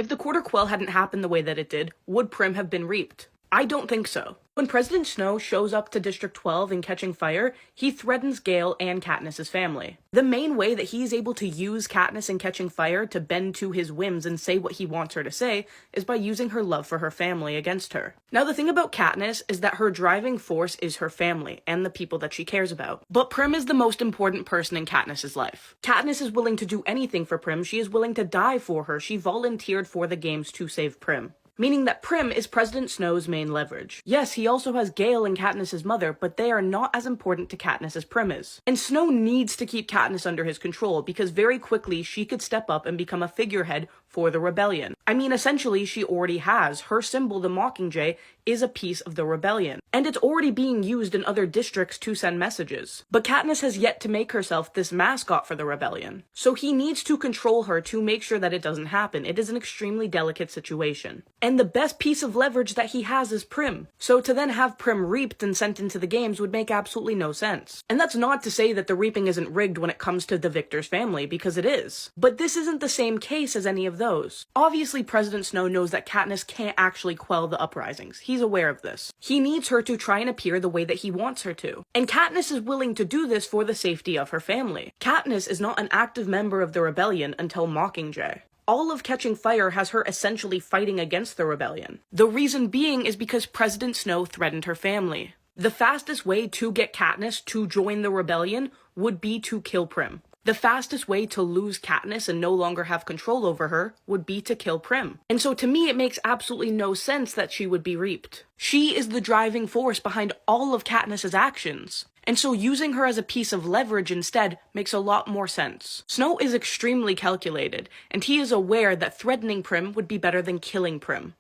If the quarter quell hadn't happened the way that it did, would Prim have been reaped? I don't think so. When President Snow shows up to District 12 in Catching Fire, he threatens Gale and Katniss's family. The main way that he's able to use Katniss in Catching Fire to bend to his whims and say what he wants her to say is by using her love for her family against her. Now the thing about Katniss is that her driving force is her family and the people that she cares about. But Prim is the most important person in Katniss's life. Katniss is willing to do anything for Prim, she is willing to die for her, she volunteered for the games to save Prim. Meaning that Prim is President Snow's main leverage. Yes, he also has Gale and Katniss's mother, but they are not as important to Katniss as Prim is. And Snow needs to keep Katniss under his control, because very quickly she could step up and become a figurehead for the rebellion. I mean, essentially she already has. Her symbol, the Mockingjay, is a piece of the rebellion. And it's already being used in other districts to send messages. But Katniss has yet to make herself this mascot for the rebellion. So he needs to control her to make sure that it doesn't happen. It is an extremely delicate situation. And the best piece of leverage that he has is Prim. So to then have Prim reaped and sent into the games would make absolutely no sense. And that's not to say that the reaping isn't rigged when it comes to the victor's family, because it is. But this isn't the same case as any of those. Obviously, President Snow knows that Katniss can't actually quell the uprisings. He's aware of this. He needs her to try and appear the way that he wants her to. And Katniss is willing to do this for the safety of her family. Katniss is not an active member of the rebellion until Mockingjay. All of Catching Fire has her essentially fighting against the rebellion. The reason being is because President Snow threatened her family. The fastest way to get Katniss to join the rebellion would be to kill Prim. The fastest way to lose Katniss and no longer have control over her would be to kill Prim. And so to me, it makes absolutely no sense that she would be reaped. She is the driving force behind all of Katniss's actions. And so using her as a piece of leverage instead makes a lot more sense. Snow is extremely calculated, and he is aware that threatening Prim would be better than killing Prim.